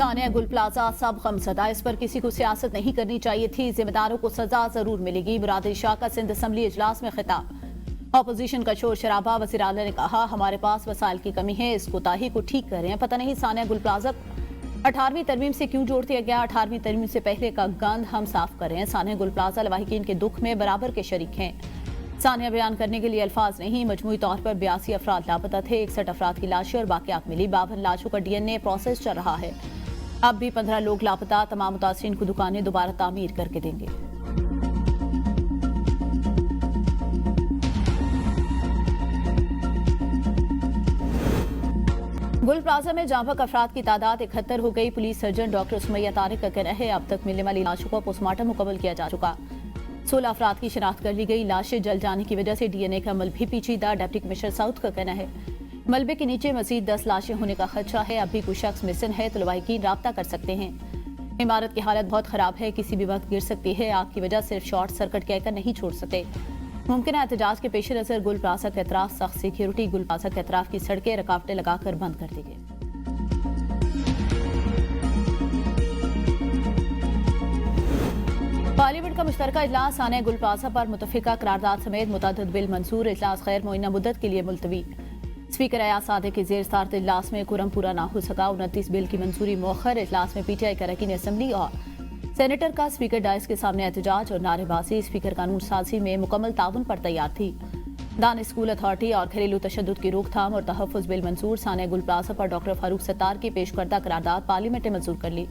सानिया गुल प्लाजा सब गमज़दा, इस पर किसी को सियासत नहीं करनी चाहिए थी, जिम्मेदारों को सजा जरूर मिलेगी। मुराद शाह का सिंध असम्बली इजलास में खिताब। ऑपोजिशन का शोर शराबा, वज़ीर आला ने कहा हमारे पास वसाइल की कमी है, इस कोताही को ठीक करें। पता नहीं सानिया गुल प्लाजा 18वीं तरमीम से क्यों जोड़ दिया गया। 18वीं तरमीम से पहले का गंद हम साफ करें। सानिया गुल प्लाजा लवाहिकीन के दुख में बराबर के शरीक हैं। सानिया बयान करने के लिए अल्फाज नहीं। मजमूई तौर पर 82 अफराद लापता थे, 61 अफराद की लाशें और बाकियात मिली। 52 लाशों का DNA प्रोसेस चल रहा है। अब भी 15 लोग लापता। तमाम मुतासिरीन को दुकानें दोबारा तामीर करके देंगे। गुल प्लाजा में जांबक अफराद की तादाद 71 हो गई। Police surgeon doctor Sumaiya Tariq का कहना है अब तक मिलने वाली लाशों का पोस्टमार्टम मुकम्मल किया जा चुका। 16 अफराद की शनाख्त कर ली गई। लाशें जल जाने की वजह से DNA का अमल भी पेचीदा। डिप्टी कमिश्नर साउथ का कहना है मलबे के नीचे मजीद 10 लाशें होने का खदशा है। अब भी कोई शख्स मिसिंग है तो लवाहिकीन राब्ता कर सकते हैं। इमारत की हालत बहुत खराब है, किसी भी वक्त गिर सकती है। आग की वजह सिर्फ शॉर्ट सर्किट कहकर नहीं छोड़ सकते। मुमकिन एहतजाज के पेश नजर गुल प्लाजा के अतराफ सख्त सिक्योरिटी, गुल प्लाजा के अतराफ की सड़कें रुकावटें लगाकर बंद कर दी गई। पार्लियामेंट का मुश्तरका इजलास सानिया गुल प्लाजा पर मुतफिका करारदाद समेत मुतअद्दिद बिल मंसूर। इजलास गैर मुअय्यना मुद्दत के लिए मुलतवी। स्पीकर अयाज सादिक के जेर सदारत इजलास में कुरम पूरा ना हो सका। 29 बिल की मंजूरी मौखर। इजलास में PTI का अरकान असम्बली और सेनेटर का स्पीकर डाइस के सामने एहतजाज और नारेबाजी। स्पीकर कानून साजी में मुकम्मल ताउन पर तैयार थी। दान स्कूल अथॉरिटी और घरेलू तशद्दुद की रोकथाम और तहफ़्फ़ुज़ बिल मंसूर। सानिया गुल प्लाजा पर डॉक्टर फारूक सत्तार की पेश करदा करारदाद पार्लियामेंट ने मंजूर कर ली।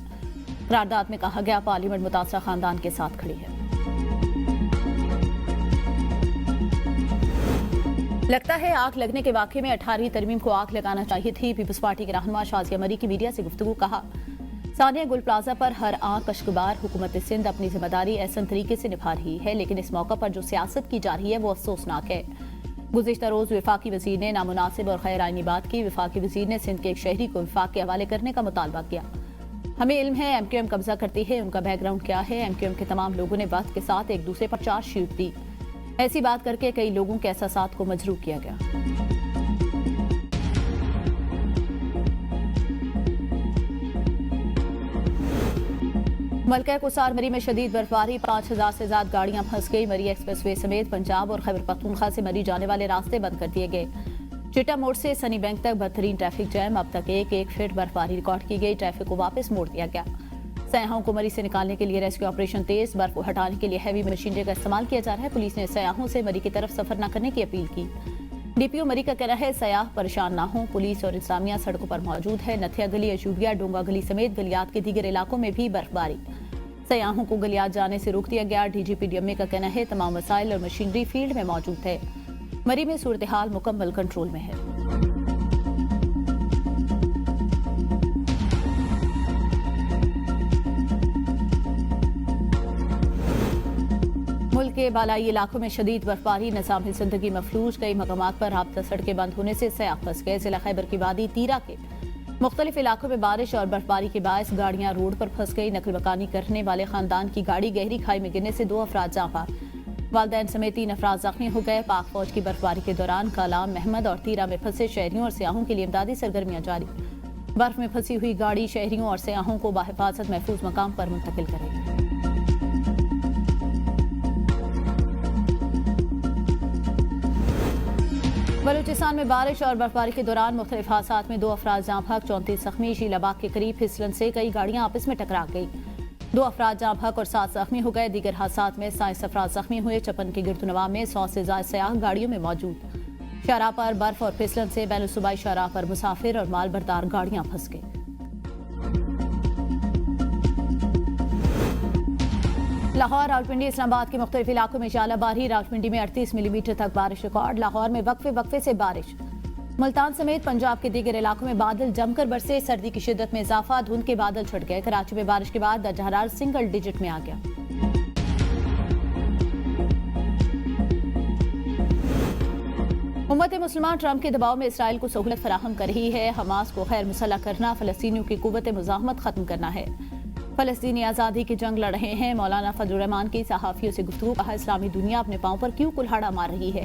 करारदाद में कहा गया पार्लियामेंट मुतासरा खानदान के साथ खड़ी है। लगता है आग लगने के वाकये में 18वीं तरमीम को आग लगाना चाहिए थी। पीपल्स पार्टी के रहनुमा शाजिया मरी की मीडिया से गुफ्तगू। कहा सानिया गुल प्लाजा पर हर आंख कश्कबार। हुकूमत सिंध अपनी जिम्मेदारी ऐसा तरीके से निभा रही है, लेकिन इस मौका पर जो सियासत की जा रही है वो अफसोसनाक है। गुज़िश्ता रोज विफाकी वजीर ने नामुनासिब और गैर आईनी बात की। विफाकी वजीर ने सिंध के एक शहरी को विफाक के हवाले करने का मुतालबा किया। हमें इल्म है MQM कब्जा करती है, उनका बैकग्राउंड क्या है। MQM के तमाम लोगों ने वक्त के साथ एक दूसरे पर चार्जशीट दी। ऐसी बात करके कई लोगों के एहसासात को मजरूह किया गया। मलका कुसार मरी में शदीद बर्फबारी। 5000 से ज्यादा गाड़ियां फंस गई। मरी एक्सप्रेसवे समेत पंजाब और खैबर पख्तूनख्वा से मरी जाने वाले रास्ते बंद कर दिए गए। चिट्टा मोड़ से सनी बैंक तक बदतरीन ट्रैफिक जैम। अब तक एक फीट बर्फबारी रिकॉर्ड की गई। ट्रैफिक को वापस मोड़ दिया गया। सयाहों को मरी से निकालने के लिए रेस्क्यू ऑपरेशन तेज। बर्फ को हटाने के लिए हैवी मशीनरी का इस्तेमाल किया जा रहा है। पुलिस ने सयाहों से मरी की तरफ सफर न करने की अपील की। DPO मरी का कहना है सयाह परेशान ना हो। पुलिस और इंतजामिया सड़कों पर मौजूद है। नथिया गली, अजूबिया, डोंगा गली समेत गलियात के दीगर इलाकों में भी बर्फबारी। सयाहों को गलियात जाने से रोक दिया गया। DGP DMA का कहना है तमाम वसाइल और मशीनरी फील्ड में मौजूद है। मरी में सूरत हाल मुकम्मल कंट्रोल में है। मुल्क के बालाई इलाकों में शदीद बर्फबारी। निज़ाम जिंदगी मफलूज। कई मकामात पर राब्ता सड़कें बंद होने से सयाह फंस गए। जिला खैबर की वादी तीरा के मुख्तलिफ इलाकों में बारिश और बर्फबारी के बायस गाड़ियां रोड पर फंस गई। नकल मकानी करने वाले खानदान की गाड़ी गहरी खाई में गिरने से 2 अफराद जाँ बाक। वालदैन समेत 3 अफराद जख्मी हो गए। पाक फौज की बर्फबारी के दौरान कालाम, महमद और तीरा में फंसे शहरियों और सयाहों के लिए इमदादी सरगर्मियां जारी। बर्फ में फंसी हुई गाड़ी शहरियों और सयाहों को बाहिफाजत महफूज मकाम पर मुंतकिल करेगी। बलूचिस्तान में बारिश और बर्फबारी के दौरान मुख्तलिफ हादसात में 2 अफराद जाँ बहक, 34 जख्मी। शीलाबाग के करीब फिसलन से कई गाड़ियां आपस में टकरा गई। 2 अफराद जाँ बहक और 7 जख्मी हो गए। दीगर हादसात में 27 अफराद जख्मी हुए। चपन के गिरदुनवा में 100 से ज्यादा सयाह गाड़ियों में मौजूद। शाहराह पर बर्फ और फिसलन से बैन सूबाई शाहराह पर मुसाफिर और माल बरदार गाड़ियां फंस गई। लाहौर, रावलपिंडी, इस्लामाबाद के मुख्तलिफ इलाकों में जालाबारी। रावलपिंडी में 38 मिलीमीटर तक बारिश रिकॉर्ड। लाहौर में वक्फे से बारिश। मुल्तान समेत पंजाब के दीगर इलाकों में बादल जमकर बरसे। सर्दी की शिद्दत में इजाफा। धुंध के बादल छट गए। कराची में बारिश के बाद दर्जा हरारत सिंगल डिजिट में आ गया। उम्मत मुसलमान ट्रंप के दबाव में इसराइल को सहूलत फराहम कर रही है। हमास को खैर मुसल्लह करना, फलस्तीनियों की कुव्वत मुज़ाहमत खत्म करना है। फलस्तीनी आज़ादी की जंग लड़ रहे हैं। मौलाना फजलुर रहमान की सहाफ़ियों से गुफ्तगू। कहा इस्लामी दुनिया अपने पांव पर क्यों कुल्हाड़ा मार रही है,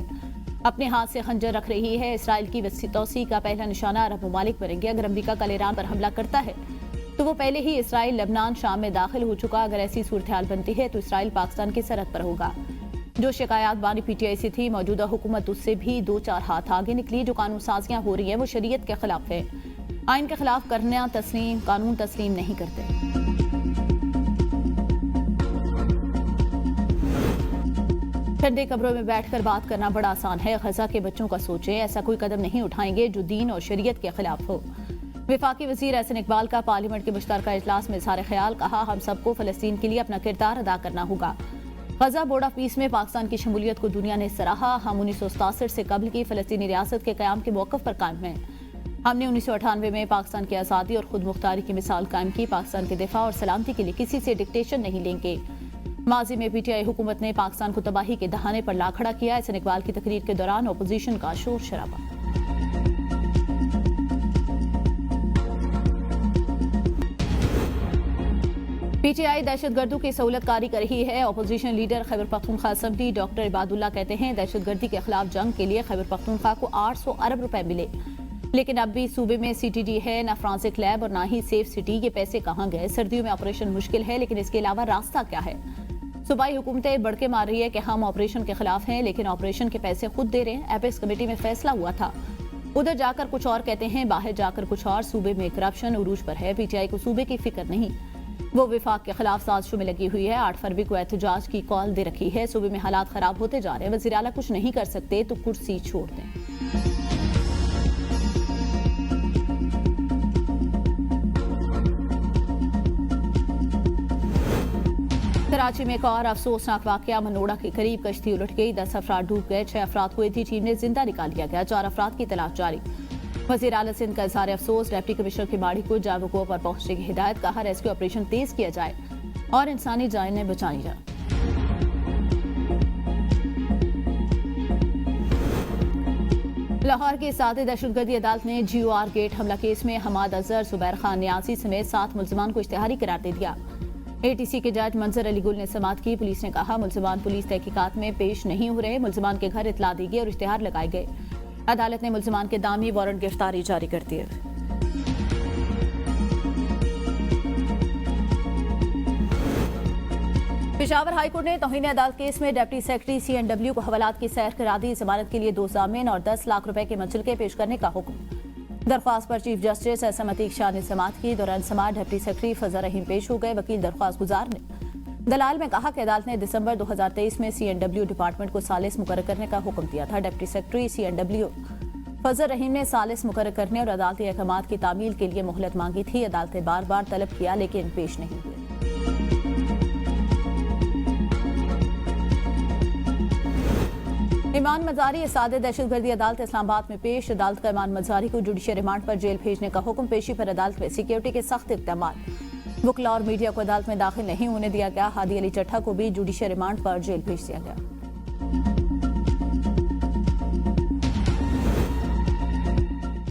अपने हाथ से खंजर रख रही है। इसराइल की तोसी का पहला निशाना अरब ममालिक बनेंगे। अगर अमरीका कल ईरान पर हमला करता है तो वो पहले ही इसराइल, लेबनान, शाम में दाखिल हो चुका। अगर ऐसी सूरत हाल बनती है तो इसराइल पाकिस्तान की सरहद पर होगा। जो शिकायत बानी PTI से थी, मौजूदा हुकूमत उससे भी 2-4 हाथ आगे निकली। जो कानून साजियां हो रही हैं वो शरीयत के खिलाफ है। आइन के खिलाफ करना तस्लीम, कानून तस्लीम नहीं करते। ठंडे कमरों में बैठकर बात करना बड़ा आसान है। गजा के बच्चों का सोचें, ऐसा कोई कदम नहीं उठाएंगे जो दीन और शरीयत के खिलाफ हो। वफाकी वजीर एहसन इकबाल का पार्लियामेंट के मुश्तरका इजलास में इज़हार ख्याल। कहा, हम सबको फलस्तीन के लिए अपना किरदार अदा करना होगा। गजा बोर्ड ऑफ पीस में पाकिस्तान की शमूलियत को दुनिया ने सराहा। हम 1967 से कबल की फलस्तीनी रियासत के क़याम के मौक़िफ़ पर कायम हैं। हमने 1998 में पाकिस्तान की आज़ादी और खुद मुख्तारी की मिसाल कायम की। पाकिस्तान के दिफा और सलामती के लिए किसी से डिक्टेशन नहीं लेंगे। माजी में PTI हुकूमत ने पाकिस्तान को तबाही के दहाने पर ला खड़ा किया। एहसन इकबाल की तकरीर के दौरान अपोजिशन का शोर शराबा। PTI दहशतगर्दों की सहूलतकारी कर रही है। Opposition leader Khyber Pakhtunkhwa assembly doctor Ibadullah कहते हैं, दहशतगर्दी के खिलाफ जंग के लिए खैबर पख्तूनख्वा को 800 अरब रुपए मिले, लेकिन अब भी सूबे में CTD है, ना फ्रांसिक लैब और ना ही सेफ सिटी। ये पैसे कहाँ गए? सर्दियों में ऑपरेशन मुश्किल है, लेकिन इसके अलावा रास्ता क्या है? सूबाई हुकूमतें बढ़के मार रही है कि हम ऑपरेशन के खिलाफ हैं, लेकिन ऑपरेशन के पैसे खुद दे रहे हैं। एपेक्स कमेटी में फैसला हुआ था, उधर जाकर कुछ और कहते हैं, बाहर जाकर कुछ और। सूबे में करप्शन उरूज पर है। PTI को सूबे की फिक्र नहीं, वो विफाक के खिलाफ साजिशों में लगी हुई है। 8 फरवरी को एहतजाज की कॉल दे रखी है। सूबे में हालात खराब होते जा रहे हैं। वज़ीर आला कुछ नहीं कर सकते तो कुर्सी छोड़ दें। कराची में एक और अफसोसनाक वाकया। मनोड़ा के करीब कश्ती उलट गई, 10 अफराद डूब गए। 6 अफराद को एथी टीम ने जिंदा निकाल लिया गया। 4 अफराद की तलाश जारी। वज़ीर आला सिंध का इज़हार अफसोस। डिप्टी कमिश्नर की बाड़ी को जागरूकों पर पहुंचने की हिदायत। कहा, रेस्क्यू ऑपरेशन तेज किया जाए और इंसानी जानें बचाई जाए। लाहौर की सादे दहशतगर्दी अदालत ने GOR गेट हमला केस में हमाद अजहर, जुबैर खान न्यासी समेत 7 मुल्ज़िमान को इश्तिहारी करार दे दिया। ATC के जज मंजर अली गुल ने समाअत की। पुलिस ने कहा, मुल्ज़िमान पुलिस तहकीकात में पेश नहीं हो रहे। मुल्ज़िमान के घर इतला दी गई और इश्तिहार लगाए गए। अदालत ने मुल्ज़िमान के दामी वारंट गिरफ्तारी जारी कर दिए। पेशावर हाईकोर्ट ने तौहीन अदालत केस में डिप्टी सेक्रेटरी CNW को हवालात की सैर करा दी। जमानत के लिए 2 जामीन और 10 लाख रुपए के मुचलके पेश करने का हुक्म। दरख्वास्त पर chief justice SM Atiq Shah ने समाअत की। दौरान समाअत डिप्टी सेक्रेटरी फजल रहीम पेश हो गए। वकील दरख्वास्त गुजार ने दलाल में कहा कि अदालत ने दिसंबर 2023 में CNW डिपार्टमेंट को सालिस मुकर्रर करने का हुक्म दिया था। डिप्टी सेक्रेटरी CNW फजल रहीम ने सालिस मुकर्रर करने और अदालती अहकामात की तामील के लिए मोहलत मांगी थी। अदालत ने बार बार तलब किया, लेकिन पेश नहीं हुए। ईमान मजारी सादे दहशतगर्दी अदालत इस्लामाबाद में पेश। अदालत का ईमान मजारी को जुडिशियल रिमांड पर जेल भेजने का हुक्म। पेशी पर अदालत में सिक्योरिटी के सख्त इक़दाम। वकला और मीडिया को अदालत में दाखिल नहीं होने दिया गया। हादी अली चट्ठा को भी जुडिशियल रिमांड पर जेल भेज दिया गया।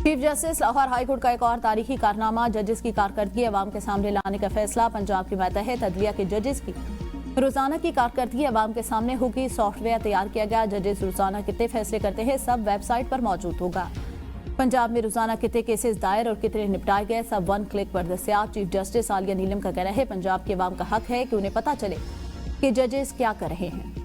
चीफ जस्टिस लाहौर हाईकोर्ट का एक और तारीखी कारनामा। जजेस की कारकर्दगी अवाम के सामने लाने का फैसला। पंजाब के मातहत अदलिया के जजेस की रोजाना की कारकर्दगी अवाम के सामने होगी। सॉफ्टवेयर तैयार किया गया। जजेस रोजाना कितने फैसले करते हैं सब वेबसाइट पर मौजूद होगा। पंजाब में रोजाना कितने केसेस दायर और कितने निपटाए गए सब 1 क्लिक पर दस्तियाब। चीफ जस्टिस आलिया नीलम का कहना है, पंजाब के अवाम का हक है कि उन्हें पता चले कि जजेस क्या कर रहे हैं।